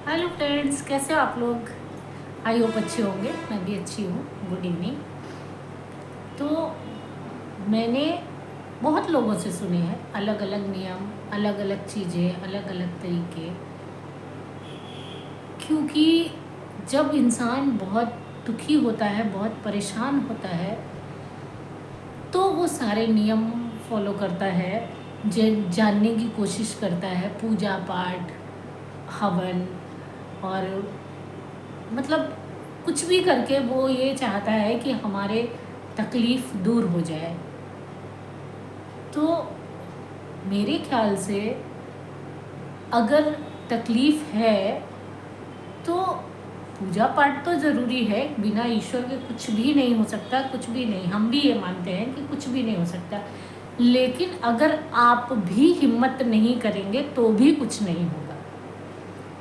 Hello friends, कैसे हो आप लोग। आई होप अच्छे होंगे। मैं भी अच्छी हूँ। Good evening. तो मैंने बहुत लोगों से सुने हैं अलग अलग नियम, अलग अलग चीज़ें, अलग अलग तरीके। क्योंकि जब इंसान बहुत दुखी होता है, बहुत परेशान होता है, तो वो सारे नियम फॉलो करता है, जानने की कोशिश करता है, पूजा पाठ, हवन, और मतलब कुछ भी करके वो ये चाहता है कि हमारे तकलीफ़ दूर हो जाए। तो मेरे ख्याल से अगर तकलीफ़ है तो पूजा पाठ तो ज़रूरी है। बिना ईश्वर के कुछ भी नहीं हो सकता, कुछ भी नहीं। हम भी ये मानते हैं कि कुछ भी नहीं हो सकता। लेकिन अगर आप भी हिम्मत नहीं करेंगे तो भी कुछ नहीं होगा।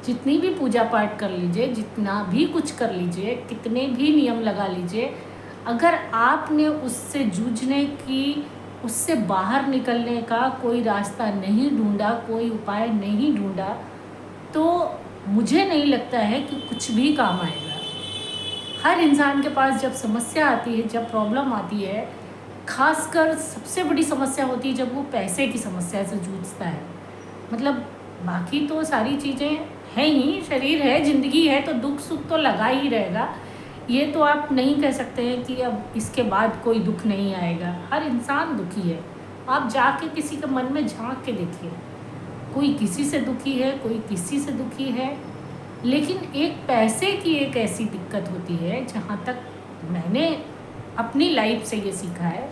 जितनी भी पूजा पाठ कर लीजिए, जितना भी कुछ कर लीजिए, कितने भी नियम लगा लीजिए, अगर आपने उससे जूझने की, उससे बाहर निकलने का कोई रास्ता नहीं ढूंढा, कोई उपाय नहीं ढूंढा, तो मुझे नहीं लगता है कि कुछ भी काम आएगा। हर इंसान के पास जब समस्या आती है, जब प्रॉब्लम आती है, खासकर सबसे बड़ी समस्या होती है जब वो पैसे की समस्या से जूझता है। मतलब बाकी तो सारी चीज़ें हैं ही, शरीर है, ज़िंदगी है, तो दुख सुख तो लगा ही रहेगा। ये तो आप नहीं कह सकते हैं कि अब इसके बाद कोई दुख नहीं आएगा। हर इंसान दुखी है। आप जाके किसी के मन में झांक के देखिए, कोई किसी से दुखी है, कोई किसी से दुखी है। लेकिन एक पैसे की एक ऐसी दिक्कत होती है, जहाँ तक मैंने अपनी लाइफ से ये सीखा है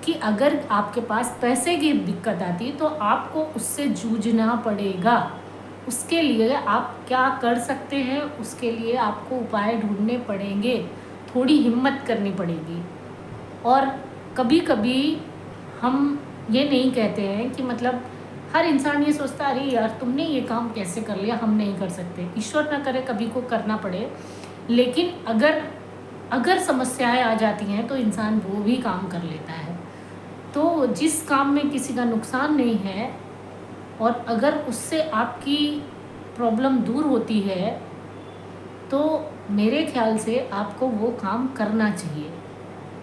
कि अगर आपके पास पैसे की दिक्कत आती है तो आपको उससे जूझना पड़ेगा। उसके लिए आप क्या कर सकते हैं, उसके लिए आपको उपाय ढूंढने पड़ेंगे, थोड़ी हिम्मत करनी पड़ेगी। और कभी कभी हम ये नहीं कहते हैं कि मतलब हर इंसान ये सोचता है अरे यार तुमने ये काम कैसे कर लिया, हम नहीं कर सकते। ईश्वर ना करे कभी को करना पड़े। लेकिन अगर अगर समस्याएं आ जाती हैं तो इंसान वो भी काम कर लेता है। तो जिस काम में किसी का नुकसान नहीं है और अगर उससे आपकी प्रॉब्लम दूर होती है, तो मेरे ख्याल से आपको वो काम करना चाहिए।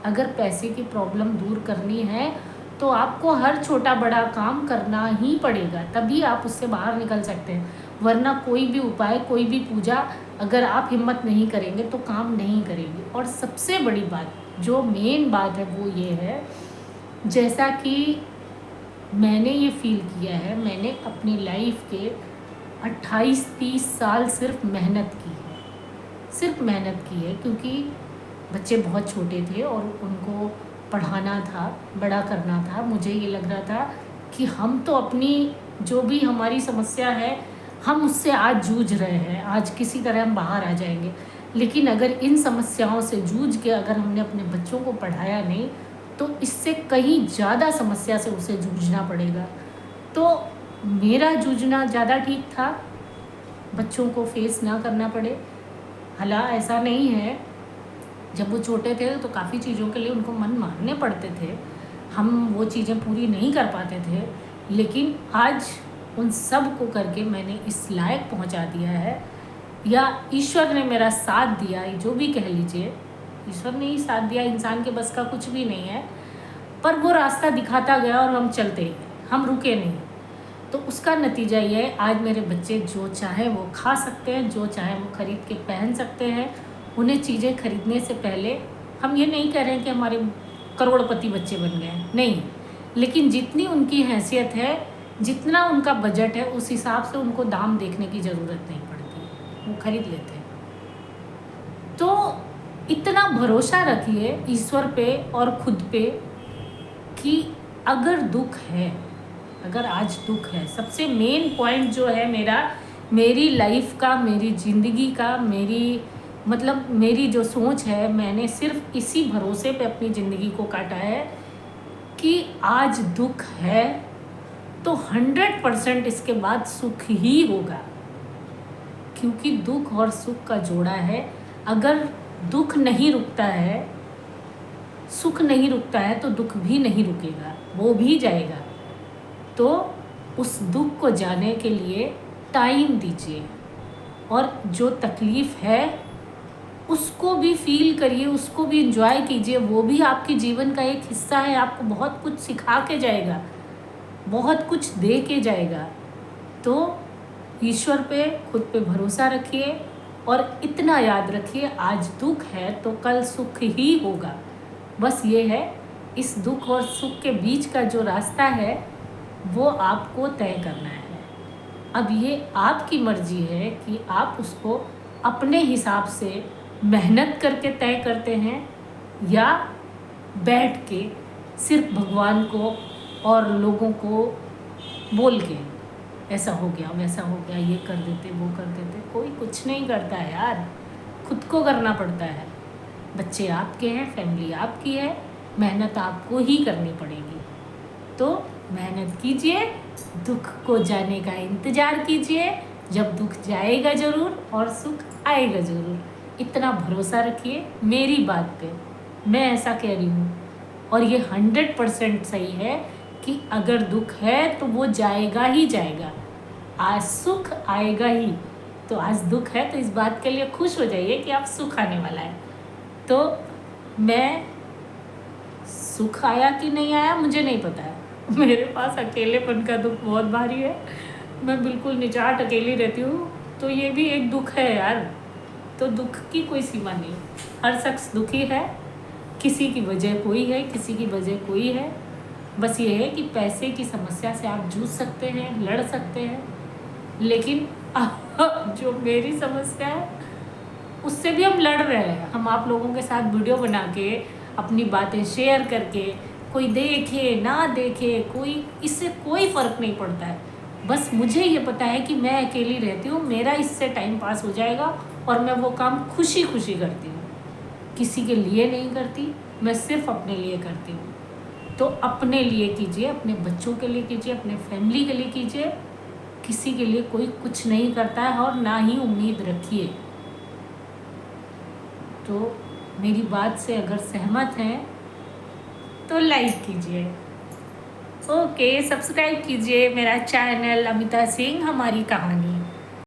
अगर पैसे की प्रॉब्लम दूर करनी है तो आपको हर छोटा बड़ा काम करना ही पड़ेगा, तभी आप उससे बाहर निकल सकते हैं। वरना कोई भी उपाय, कोई भी पूजा, अगर आप हिम्मत नहीं करेंगे तो काम नहीं करेगी। और सबसे बड़ी बात, जो मेन बात है, वो ये है, जैसा कि मैंने ये फील किया है, मैंने अपनी लाइफ के 28-30 साल सिर्फ मेहनत की है, सिर्फ मेहनत की है। क्योंकि बच्चे बहुत छोटे थे और उनको पढ़ाना था, बड़ा करना था। मुझे ये लग रहा था कि हम तो अपनी जो भी हमारी समस्या है, हम उससे आज जूझ रहे हैं, आज किसी तरह हम बाहर आ जाएंगे। लेकिन अगर इन समस्याओं से जूझ के अगर हमने अपने बच्चों को पढ़ाया नहीं, तो इससे कहीं ज़्यादा समस्या से उसे जूझना पड़ेगा। तो मेरा जूझना ज़्यादा ठीक था, बच्चों को फेस ना करना पड़े। हालांकि ऐसा नहीं है, जब वो छोटे थे तो काफ़ी चीज़ों के लिए उनको मन मारने पड़ते थे, हम वो चीज़ें पूरी नहीं कर पाते थे। लेकिन आज उन सब को करके मैंने इस लायक पहुंचा दिया है, या ईश्वर ने मेरा साथ दिया, जो भी कह लीजिए, ईश्वर ने ही साथ दिया। इंसान के बस का कुछ भी नहीं है, पर वो रास्ता दिखाता गया और हम चलते गए, हम रुके नहीं। तो उसका नतीजा ये है, आज मेरे बच्चे जो चाहे वो खा सकते हैं, जो चाहे वो खरीद के पहन सकते हैं। उन्हें चीज़ें खरीदने से पहले हम ये नहीं कह रहे हैं कि हमारे करोड़पति बच्चे बन गए हैं, नहीं। लेकिन जितनी उनकी हैसियत है, जितना उनका बजट है, उस हिसाब से उनको दाम देखने की ज़रूरत नहीं पड़ती, वो खरीद लेते हैं। तो इतना भरोसा रखिए ईश्वर पे और खुद पे कि अगर दुख है, अगर आज दुख है, सबसे मेन पॉइंट जो है मेरी लाइफ का, मेरी ज़िंदगी का, मेरी जो सोच है, मैंने सिर्फ इसी भरोसे पे अपनी ज़िंदगी को काटा है कि आज दुख है तो 100% इसके बाद सुख ही होगा। क्योंकि दुख और सुख का जोड़ा है। अगर दुख नहीं रुकता है, सुख नहीं रुकता है, तो दुख भी नहीं रुकेगा, वो भी जाएगा। तो उस दुख को जाने के लिए टाइम दीजिए और जो तकलीफ़ है उसको भी फील करिए, उसको भी इंजॉय कीजिए। वो भी आपके जीवन का एक हिस्सा है, आपको बहुत कुछ सिखा के जाएगा, बहुत कुछ दे के जाएगा। तो ईश्वर पे, खुद पे भरोसा रखिए और इतना याद रखिए, आज दुख है तो कल सुख ही होगा। बस ये है, इस दुख और सुख के बीच का जो रास्ता है वो आपको तय करना है। अब ये आपकी मर्जी है कि आप उसको अपने हिसाब से मेहनत करके तय करते हैं या बैठ के सिर्फ भगवान को और लोगों को बोल के ऐसा हो गया, वैसा हो गया, ये कर देते, वो कर देते। कोई कुछ नहीं करता है यार, खुद को करना पड़ता है। बच्चे आपके हैं, फैमिली आपकी है, मेहनत आपको ही करनी पड़ेगी। तो मेहनत कीजिए, दुख को जाने का इंतज़ार कीजिए। जब दुख जाएगा ज़रूर और सुख आएगा ज़रूर, इतना भरोसा रखिए मेरी बात पे। मैं ऐसा कह रही हूँ और ये 100% सही है कि अगर दुख है तो वो जाएगा ही जाएगा, आज सुख आएगा ही। तो आज दुख है तो इस बात के लिए खुश हो जाइए कि आप सुख आने वाला है। तो मैं, सुख आया कि नहीं आया मुझे नहीं पता है, मेरे पास अकेलेपन का दुख बहुत भारी है, मैं बिल्कुल निचाट अकेली रहती हूँ। तो ये भी एक दुख है यार। तो दुख की कोई सीमा नहीं, हर शख्स दुखी है, किसी की वजह कोई है, किसी की वजह कोई है। बस ये है कि पैसे की समस्या से आप जूझ सकते हैं, लड़ सकते हैं, लेकिन जो मेरी समस्या है उससे भी हम लड़ रहे हैं। हम आप लोगों के साथ वीडियो बना के, अपनी बातें शेयर करके, कोई देखे ना देखे, कोई इससे कोई फ़र्क नहीं पड़ता है। बस मुझे ये पता है कि मैं अकेली रहती हूँ, मेरा इससे टाइम पास हो जाएगा और मैं वो काम खुशी खुशी करती हूँ, किसी के लिए नहीं करती, मैं सिर्फ अपने लिए करती हूँ। तो अपने लिए कीजिए, अपने बच्चों के लिए कीजिए, अपने फैमिली के लिए कीजिए। किसी के लिए कोई कुछ नहीं करता है और ना ही उम्मीद रखिए। तो मेरी बात से अगर सहमत हैं तो लाइक कीजिए, ओके, सब्सक्राइब कीजिए मेरा चैनल अमिता सिंह हमारी कहानी।